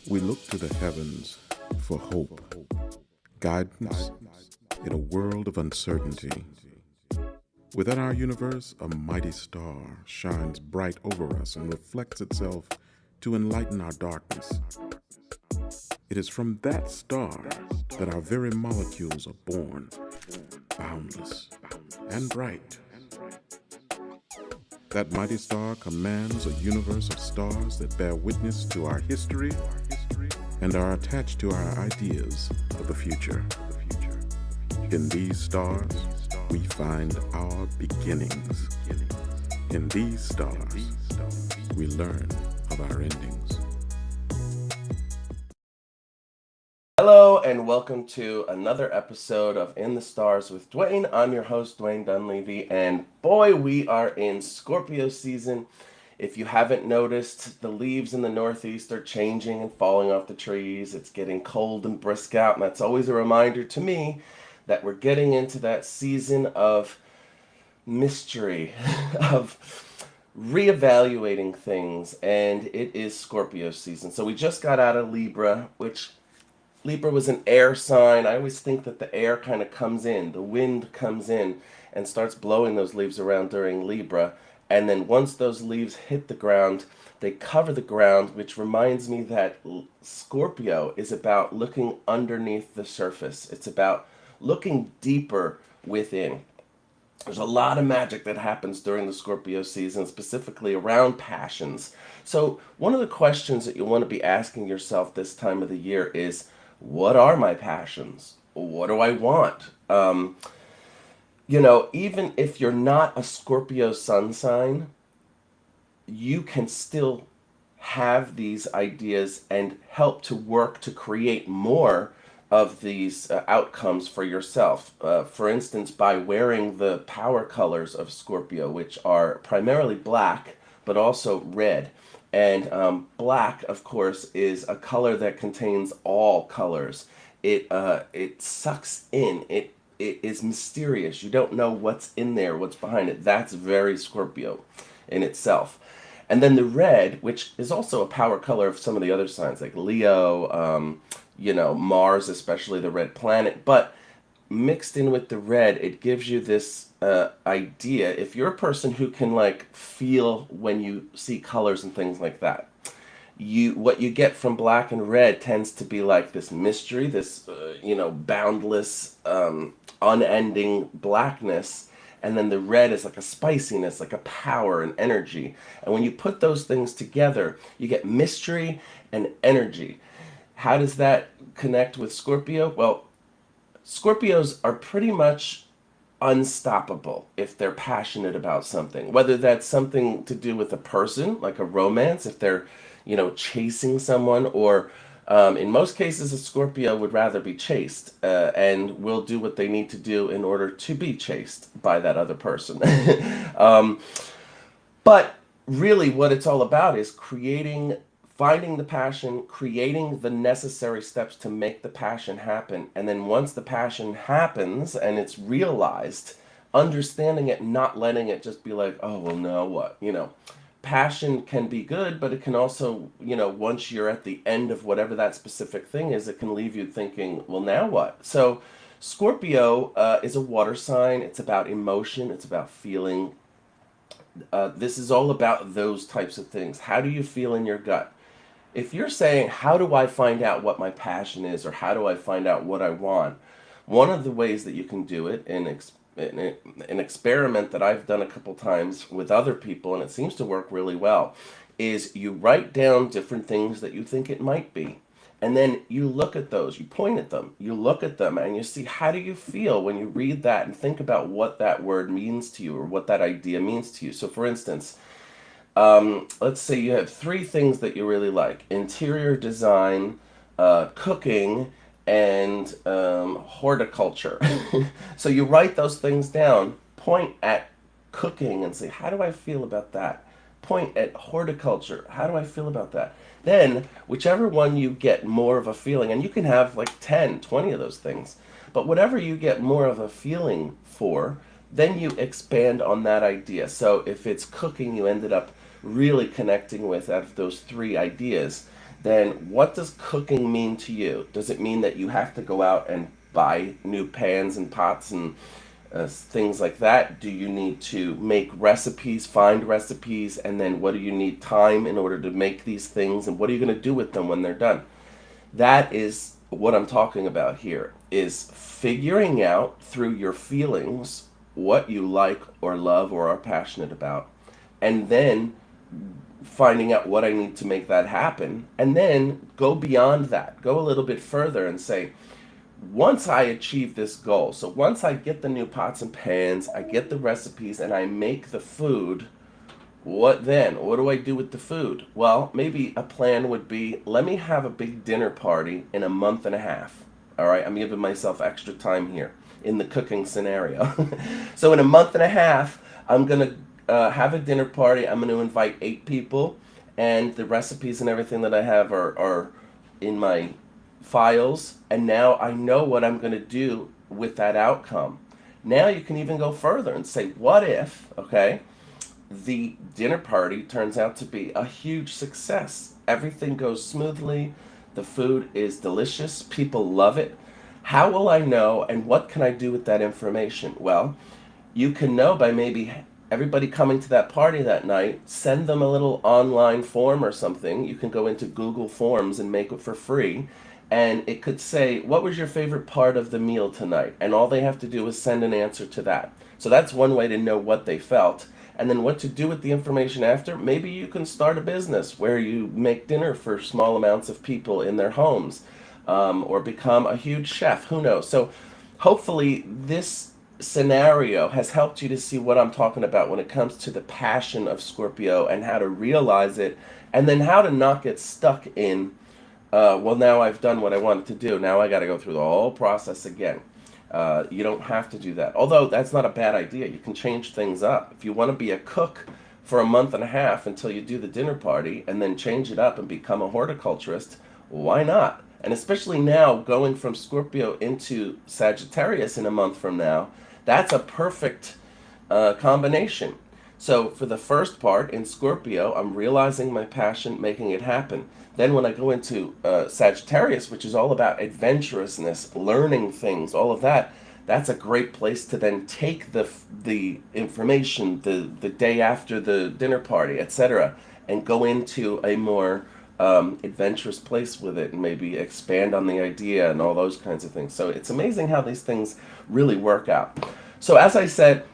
We look to the heavens for hope, guidance in a world of uncertainty. Within our universe, a mighty star shines bright over us and reflects itself to enlighten our darkness. It is from that star that our very molecules are born, boundless and bright. That mighty star commands a universe of stars that bear witness to our history and are attached to our ideas of the future. In these stars, we find our beginnings. In these stars, we learn of our endings. Hello and welcome to another episode of In the Stars with Dwayne. I'm your host, Dwayne Dunleavy, and boy, we are in Scorpio season. If you haven't noticed, the leaves in the Northeast are changing and falling off the trees. It's getting cold and brisk out, and that's always a reminder to me that we're getting into that season of mystery, of reevaluating things, and it is Scorpio season. So we just got out of Libra, which Libra was an air sign. I always think that the air kind of comes in, the wind comes in and starts blowing those leaves around during Libra. And then once those leaves hit the ground, they cover the ground, which reminds me that Scorpio is about looking underneath the surface. It's about looking deeper within. There's a lot of magic that happens during the Scorpio season, specifically around passions. So one of the questions that you want to be asking yourself this time of the year is, what are my passions? What do I want? Even if you're not a Scorpio sun sign, you can still have these ideas and help to work to create more of these outcomes for yourself. For instance, by wearing the power colors of Scorpio, which are primarily black, but also red. And black, of course, is a color that contains all colors. It sucks in. It is mysterious. You don't know what's in there, what's behind it. That's very Scorpio in itself. And then the red, which is also a power color of some of the other signs, like Leo, Mars, especially the red planet. But mixed in with the red, it gives you this idea. If you're a person who can feel when you see colors and things like that, what you get from black and red tends to be like this mystery, this boundless, unending blackness. And then the red is like a spiciness, like a power and energy. And when you put those things together, you get mystery and energy. How does that connect with Scorpio? Well, Scorpios are pretty much unstoppable if they're passionate about something, whether that's something to do with a person, like a romance, if they're, chasing someone, or in most cases, a Scorpio would rather be chased and will do what they need to do in order to be chased by that other person. um, but really, what it's all about is finding the passion, creating the necessary steps to make the passion happen. And then once the passion happens and it's realized, understanding it, not letting it just be like, oh, well, now what? Passion can be good, but it can also, once you're at the end of whatever that specific thing is, it can leave you thinking, well, now what? So Scorpio is a water sign. It's about emotion. It's about feeling. This is all about those types of things. How do you feel in your gut? If you're saying, how do I find out what my passion is, or how do I find out what I want? One of the ways that you can do it in an experiment that I've done a couple times with other people, and it seems to work really well, is you write down different things that you think it might be. And then you look at those, you point at them, you look at them, and you see, how do you feel when you read that and think about what that word means to you, or what that idea means to you. So for instance, let's say you have three things that you really like: interior design, cooking, and horticulture. So you write those things down, point at cooking and say, how do I feel about that? Point at horticulture, how do I feel about that? Then, whichever one you get more of a feeling, and you can have like 10, 20 of those things, but whatever you get more of a feeling for, then you expand on that idea. So if it's cooking you ended up really connecting with out of those three ideas, then what does cooking mean to you? Does it mean that you have to go out and buy new pans and pots and things like that? Do you need to make recipes, find recipes, and then what do you need time in order to make these things, and what are you going to do with them when they're done? That is what I'm talking about here, is figuring out through your feelings what you like or love or are passionate about, and then finding out what I need to make that happen, and then go beyond that, go a little bit further and say, once I achieve this goal, so once I get the new pots and pans, I get the recipes, and I make the food, what then? What do I do with the food? Well, maybe a plan would be, let me have a big dinner party in a month and a half. All right, I'm giving myself extra time here in the cooking scenario. So in a month and a half, I'm going to have a dinner party. I'm going to invite 8 people, and the recipes and everything that I have are in my files, and now I know what I'm going to do with that outcome. Now you can even go further and say, what if, okay, the dinner party turns out to be a huge success? Everything goes smoothly, the food is delicious, people love it. How will I know, and what can I do with that information? Well, you can know by maybe everybody coming to that party that night, send them a little online form or something. You can go into Google Forms and make it for free. And it could say, what was your favorite part of the meal tonight? And all they have to do is send an answer to that. So that's one way to know what they felt. And then what to do with the information after. Maybe you can start a business where you make dinner for small amounts of people in their homes, or become a huge chef. Who knows? So hopefully this scenario has helped you to see what I'm talking about when it comes to the passion of Scorpio and how to realize it, and then how to not get stuck in, well, now I've done what I wanted to do. Now I got to go through the whole process again. You don't have to do that. Although that's not a bad idea. You can change things up. If you want to be a cook for a month and a half until you do the dinner party and then change it up and become a horticulturist, why not? And especially now, going from Scorpio into Sagittarius in a month from now, that's a perfect combination. So for the first part in Scorpio, I'm realizing my passion, making it happen. Then when I go into Sagittarius, which is all about adventurousness, learning things, all of that, that's a great place to then take the information the day after the dinner party, etc., and go into a more adventurous place with it, and maybe expand on the idea and all those kinds of things. So it's amazing how these things really work out. So as I said,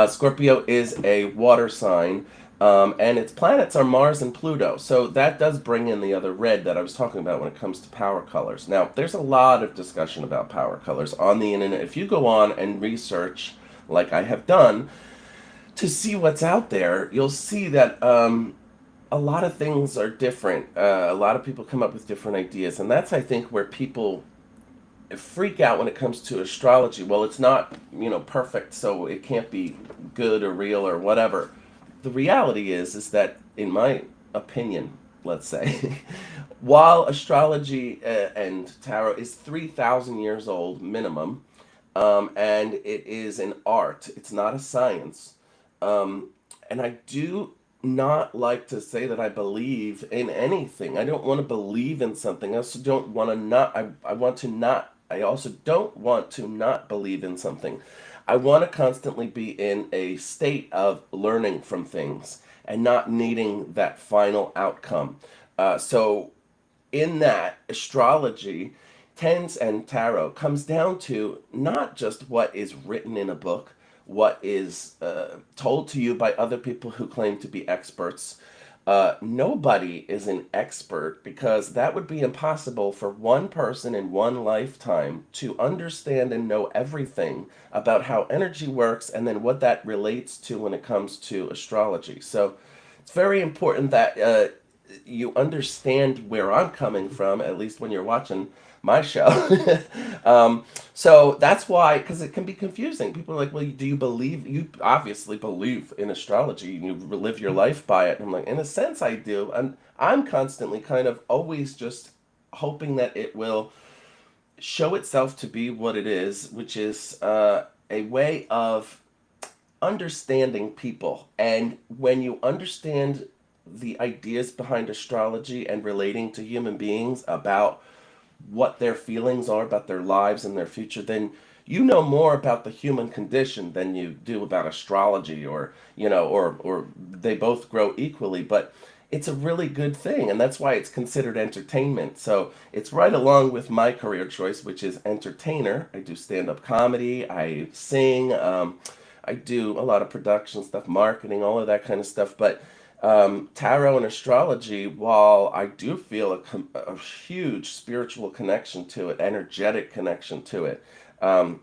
Scorpio is a water sign, and its planets are Mars and Pluto. So that does bring in the other red that I was talking about when it comes to power colors. Now, there's a lot of discussion about power colors on the internet. If you go on and research, like I have done, to see what's out there, you'll see that a lot of things are different. A lot of people come up with different ideas, and that's, I think, where people freak out when it comes to astrology. Well, it's not, perfect, so it can't be good or real or whatever. The reality is that, in my opinion, let's say, while astrology and tarot is 3,000 years old minimum, and it is an art, it's not a science. And I do not like to say that I believe in anything. I don't want to believe in something. I also don't want to not. I want to not. I also don't want to not believe in something. I want to constantly be in a state of learning from things and not needing that final outcome. So in that, astrology tends and tarot comes down to not just what is written in a book, what is told to you by other people who claim to be experts. Nobody is an expert, because that would be impossible for one person in one lifetime to understand and know everything about how energy works and then what that relates to when it comes to astrology. So it's very important that you understand where I'm coming from, at least when you're watching my show. So that's why, because it can be confusing. People are like, well, do you believe, you obviously believe in astrology, you live your life by it. And I'm like, in a sense, I do. And I'm constantly kind of always just hoping that it will show itself to be what it is, which is a way of understanding people. And when you understand the ideas behind astrology and relating to human beings about what their feelings are about their lives and their future, then you know more about the human condition than you do about astrology, or or they both grow equally. But it's a really good thing, and that's why it's considered entertainment. So it's right along with my career choice, which is entertainer. I do stand-up comedy, I sing, I do a lot of production stuff, marketing, all of that kind of stuff. But tarot and astrology, while I do feel a huge spiritual connection to it, energetic connection to it, um,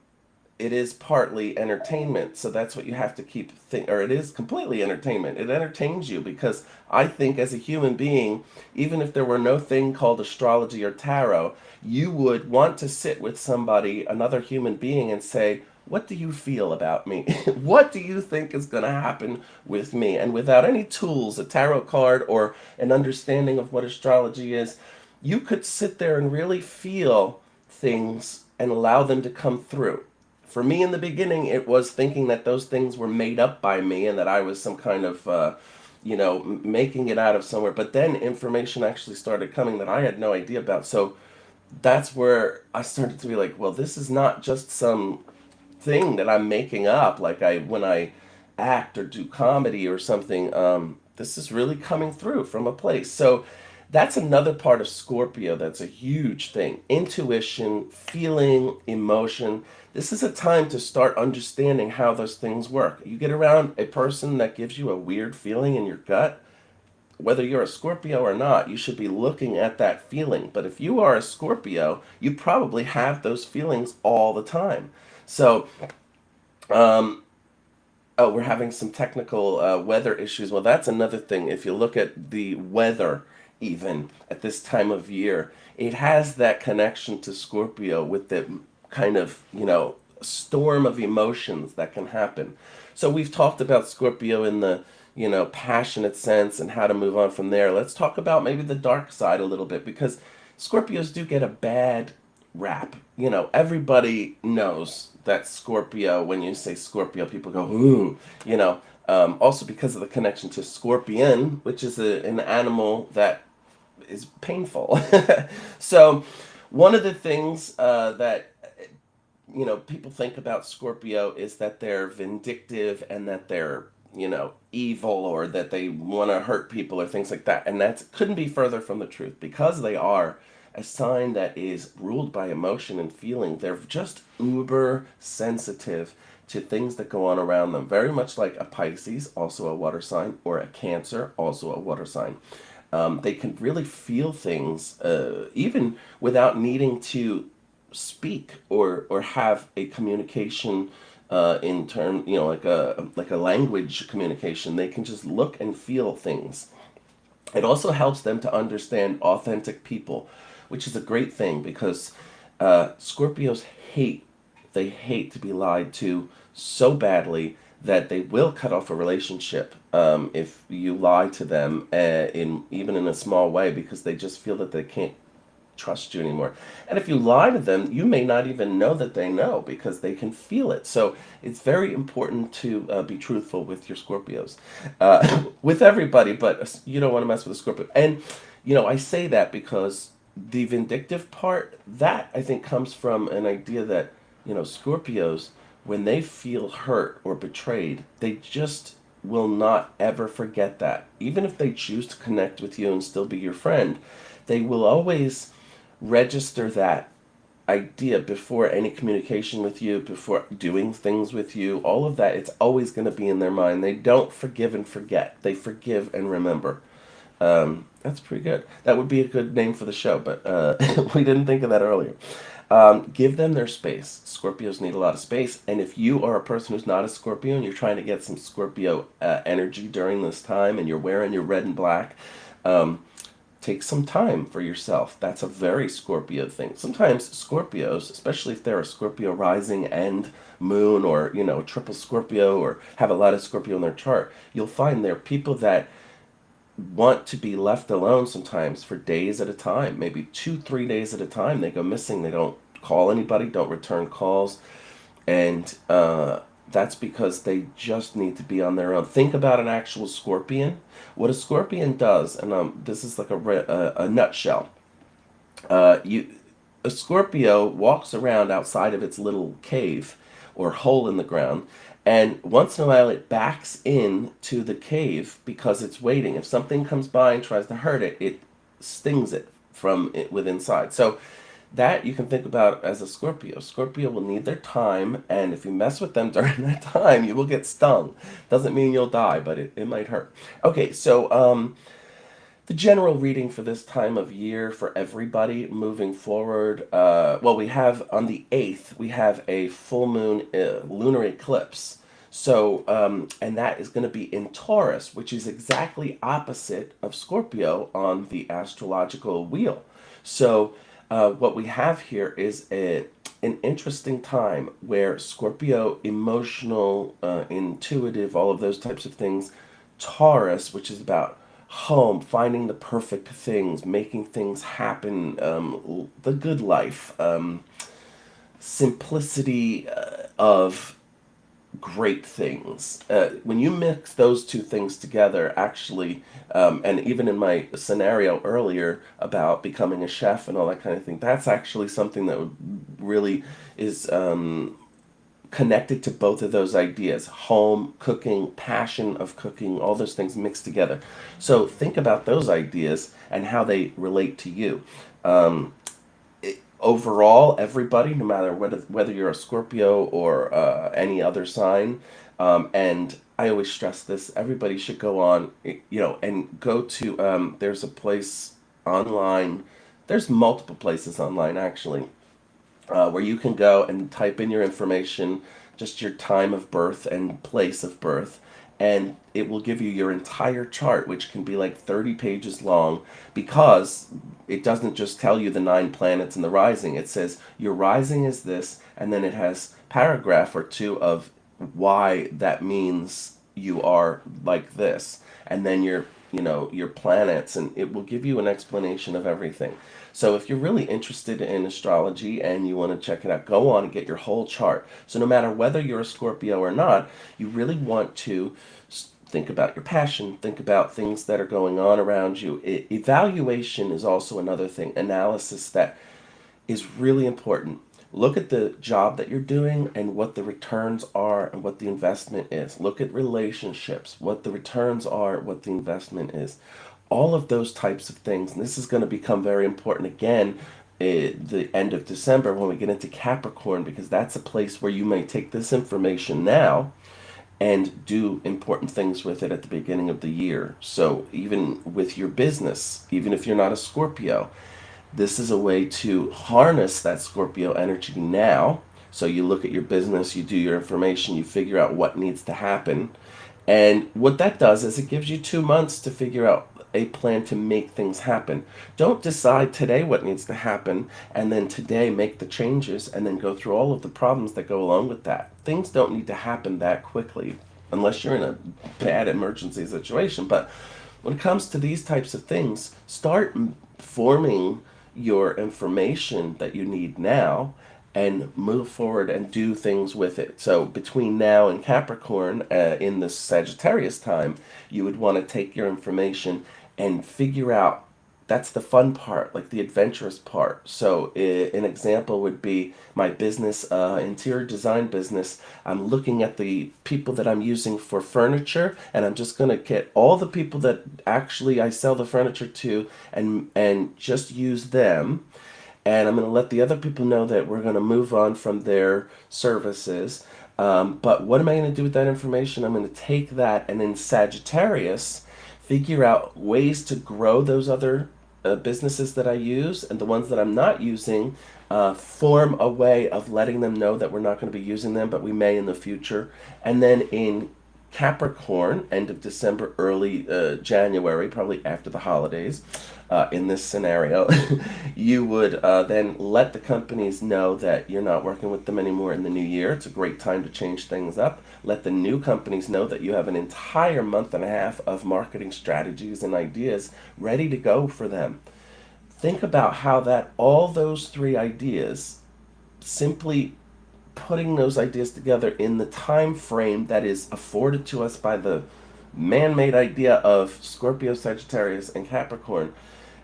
it is partly entertainment. So that's what you have to keep think, or it is completely entertainment. It entertains you because I think as a human being, even if there were no thing called astrology or tarot, you would want to sit with somebody, another human being, and say, what do you feel about me? What do you think is going to happen with me? And without any tools, a tarot card, or an understanding of what astrology is, you could sit there and really feel things and allow them to come through. For me in the beginning, it was thinking that those things were made up by me and that I was some kind of, making it out of somewhere. But then information actually started coming that I had no idea about. So that's where I started to be like, well, this is not just some thing that I'm making up, like I when I act or do comedy or something. This is really coming through from a place. So that's another part of Scorpio that's a huge thing. Intuition, feeling, emotion. This is a time to start understanding how those things work. You get around a person that gives you a weird feeling in your gut, whether you're a Scorpio or not, you should be looking at that feeling. But if you are a Scorpio, you probably have those feelings all the time. So, um, oh, we're having some technical weather issues. Well, that's another thing. If you look at the weather, even at this time of year, it has that connection to Scorpio with the kind of, storm of emotions that can happen. So we've talked about Scorpio in the, passionate sense and how to move on from there. Let's talk about maybe the dark side a little bit, because Scorpios do get a bad rap. Everybody knows that Scorpio, when you say Scorpio, people go, ooh, also because of the connection to scorpion, which is an animal that is painful. So, one of the things that people think about Scorpio is that they're vindictive and that they're evil, or that they want to hurt people or things like that. And that couldn't be further from the truth, because they are a sign that is ruled by emotion and feeling. They're just uber sensitive to things that go on around them, very much like a Pisces, also a water sign, or a Cancer, also a water sign. They can really feel things, even without needing to speak or have a communication in term, like a language communication. They can just look and feel things. It also helps them to understand authentic people, which is a great thing, because Scorpios hate to be lied to so badly that they will cut off a relationship if you lie to them, in even in a small way, because they just feel that they can't trust you anymore. And if you lie to them, you may not even know that they know, because they can feel it. So it's very important to be truthful with your Scorpios, with everybody, but you don't want to mess with a Scorpio. And, I say that because the vindictive part, that I think comes from an idea that, Scorpios, when they feel hurt or betrayed, they just will not ever forget that. Even if they choose to connect with you and still be your friend, they will always register that idea before any communication with you, before doing things with you, all of that. It's always going to be in their mind. They don't forgive and forget, they forgive and remember. That's pretty good. That would be a good name for the show, but we didn't think of that earlier. Give them their space. Scorpios need a lot of space. And if you are a person who's not a Scorpio and you're trying to get some Scorpio energy during this time, and you're wearing your red and black, take some time for yourself. That's a very Scorpio thing. Sometimes Scorpios, especially if they're a Scorpio rising and moon, or, triple Scorpio, or have a lot of Scorpio in their chart, you'll find they're people that want to be left alone sometimes for days at a time, maybe 2, 3 days at a time. They go missing. They don't call anybody, don't return calls. And that's because they just need to be on their own. Think about an actual scorpion. What a scorpion does, and this is like a nutshell. You A Scorpio walks around outside of its little cave or hole in the ground, and once in a while it backs in to the cave because it's waiting. If something comes by and tries to hurt it, it stings it from it within inside. So that you can think about as a Scorpio. Scorpio will need their time, and if you mess with them during that time, you will get stung. Doesn't mean you'll die, but it might hurt. Okay, so the general reading for this time of year for everybody moving forward, well, we have on the 8th, we have a full moon lunar eclipse. So, and that is going to be in Taurus, which is exactly opposite of Scorpio on the astrological wheel. So, what we have here is an interesting time where Scorpio, emotional, intuitive, all of those types of things, Taurus, which is about home, finding the perfect things, making things happen, the good life, simplicity of great things. When you mix those two things together, actually, and even in my scenario earlier about becoming a chef and all that kind of thing, that's actually something that would really is connected to both of those ideas: home, cooking, passion of cooking, all those things mixed together. So think about those ideas and how they relate to you. Overall, everybody, no matter whether you're a Scorpio or any other sign, and I always stress this, everybody should go on, and go to, there's a place online, there's multiple places online actually, where you can go and type in your information, just your time of birth and place of birth, and it will give you your entire chart, which can be like 30 pages long, because it doesn't just tell you the 9 planets and the rising. It says your rising is this, and then it has paragraph or two of why that means you are like this, and then your planets, and it will give you an explanation of everything. So if you're really interested in astrology and you want to check it out, go on and get your whole chart. So no matter whether you're a Scorpio or not, you really want to think about your passion, think about things that are going on around you. Evaluation is also another thing, analysis that is really important. Look at the job that you're doing and what the returns are and what the investment is. Look at relationships, what the returns are, what the investment is. All of those types of things. And this is going to become very important again at the end of December when we get into Capricorn, because that's a place where you may take this information now and do important things with it at the beginning of the year. So even with your business, even if you're not a Scorpio, this is a way to harness that Scorpio energy now. So you look at your business, you do your information, you figure out what needs to happen. And what that does is it gives you 2 months to figure out a plan to make things happen. Don't decide today what needs to happen and then today make the changes and then go through all of the problems that go along with that. Things don't need to happen that quickly unless you're in a bad emergency situation. But when it comes to these types of things, start forming your information that you need now and move forward and do things with it. So between now and Capricorn, in the Sagittarius time, you would want to take your information and figure out, that's the fun part, like the adventurous part. So an example would be my business, interior design business. I'm looking at the people that I'm using for furniture, and I'm just going to get all the people that actually I sell the furniture to and just use them. And I'm going to let the other people know that we're going to move on from their services. But what am I going to do with that information? I'm going to take that and in Sagittarius, figure out ways to grow those other businesses that I use, and the ones that I'm not using, form a way of letting them know that we're not going to be using them, but we may in the future. And then in Capricorn, end of December, early January, probably after the holidays, in this scenario, you would then let the companies know that you're not working with them anymore in the new year. It's a great time to change things up. Let the new companies know that you have an entire month and a half of marketing strategies and ideas ready to go for them. Think about how that all those three ideas simply putting those ideas together in the time frame that is afforded to us by the man-made idea of Scorpio, Sagittarius, and Capricorn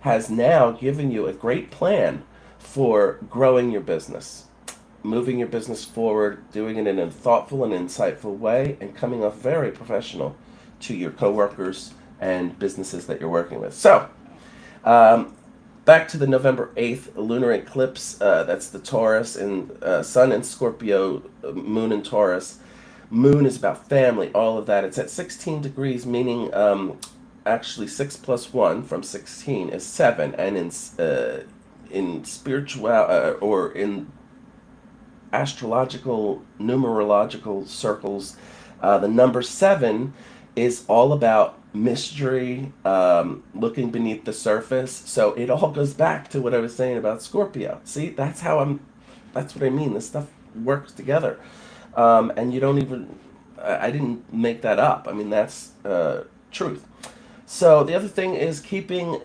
has now given you a great plan for growing your business, moving your business forward, doing it in a thoughtful and insightful way, and coming off very professional to your coworkers and businesses that you're working with. So, um, back to the November 8th lunar eclipse. That's the Taurus and Sun in Scorpio, Moon in Taurus. Moon is about family, all of that. It's at 16 degrees, meaning actually 6 plus 1 from 16 is 7. And in spiritual or in astrological, numerological circles, the number 7 is all about mystery, looking beneath the surface. So it all goes back to what I was saying about Scorpio. See, that's what I mean. This stuff works together. And you don't even, I didn't make that up. I mean, that's truth. So the other thing is keeping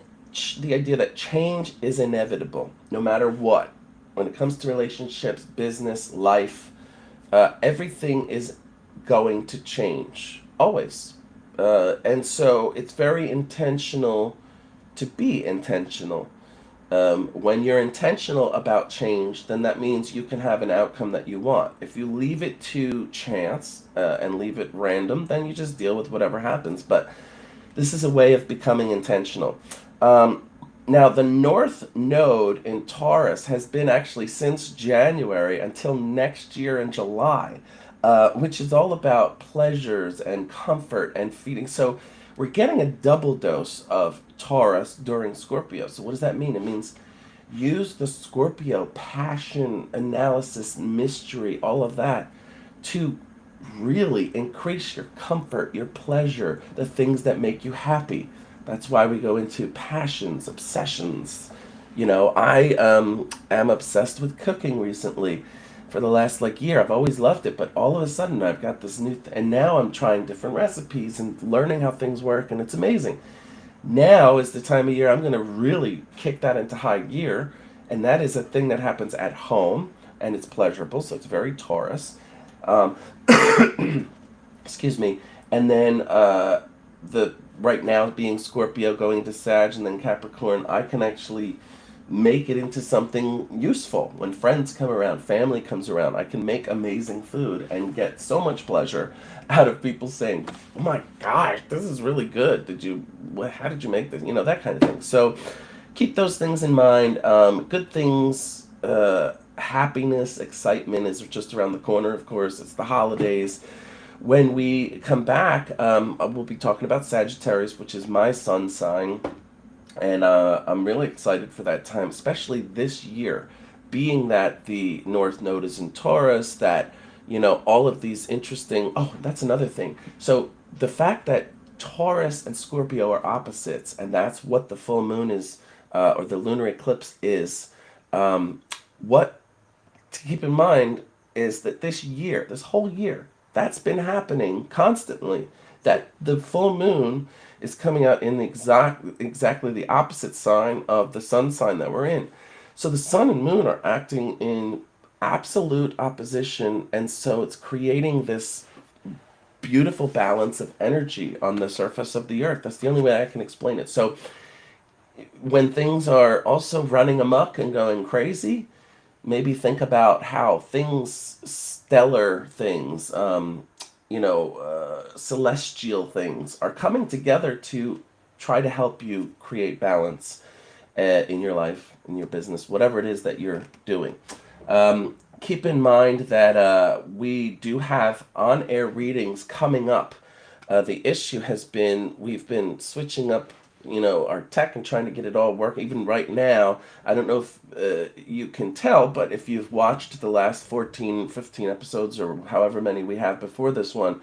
the idea that change is inevitable, no matter what. When it comes to relationships, business, life, everything is going to change, always. And so it's very intentional to be intentional. When you're intentional about change, then that means you can have an outcome that you want. If you leave it to chance and leave it random, then you just deal with whatever happens. But this is a way of becoming intentional. Now, the North Node in Taurus has been actually since January until next year in July, which is all about pleasures and comfort and feeding. So we're getting a double dose of Taurus during Scorpio. So what does that mean? It means use the Scorpio passion, analysis, mystery, all of that to really increase your comfort, your pleasure, the things that make you happy. That's why we go into passions, obsessions. I am obsessed with cooking recently. For the last year, I've always loved it, but all of a sudden I've got this and now I'm trying different recipes and learning how things work, and it's amazing. Now is the time of year I'm going to really kick that into high gear, and that is a thing that happens at home, and it's pleasurable, so it's very Taurus. Um, excuse me. And then the right now being Scorpio going to Sag and then Capricorn, I can actually make it into something useful. When friends come around, family comes around, I can make amazing food and get so much pleasure out of people saying, "Oh my gosh, this is really good. How did you make this?" That kind of thing. So keep those things in mind. Good things, happiness, excitement is just around the corner. Of course, it's the holidays. When we come back, we'll be talking about Sagittarius, which is my sun sign. And I'm really excited for that time, especially this year, being that the North Node is in Taurus, that, all of these interesting. Oh, that's another thing. So the fact that Taurus and Scorpio are opposites, and that's what the full moon is, or the lunar eclipse is, what to keep in mind is that this whole year, that's been happening constantly. That the full moon is coming out in exactly the opposite sign of the sun sign that we're in. So the sun and moon are acting in absolute opposition, and so it's creating this beautiful balance of energy on the surface of the earth. That's the only way I can explain it. So when things are also running amok and going crazy, maybe think about how stellar things, celestial things are coming together to try to help you create balance in your life, in your business, whatever it is that you're doing. Keep in mind that we do have on-air readings coming up. The issue has been we've been switching up our tech and trying to get it all working. Even right now, I don't know if you can tell, but if you've watched the last 14, 15 episodes or however many we have before this one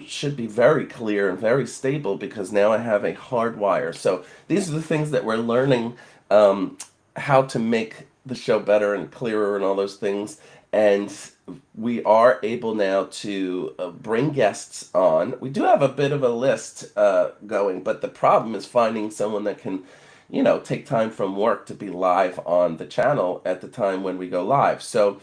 should be very clear and very stable because now I have a hard wire. So these are the things that we're learning, how to make the show better and clearer and all those things. And we are able now to bring guests on. We do have a bit of a list going, but the problem is finding someone that can, take time from work to be live on the channel at the time when we go live. So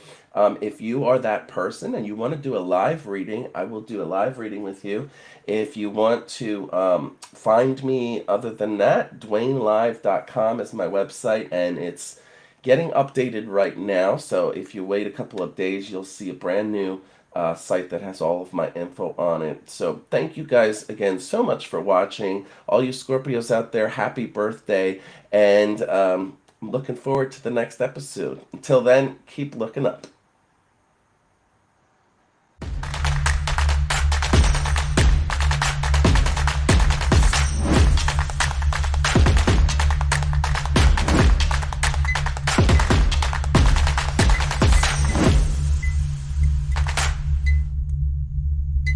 if you are that person and you want to do a live reading, I will do a live reading with you. If you want to find me other than that, DwayneLive.com is my website, and it's getting updated right now. So if you wait a couple of days, you'll see a brand new site that has all of my info on it. So thank you guys again so much for watching. All you Scorpios out there, happy birthday. And I'm looking forward to the next episode. Until then, keep looking up.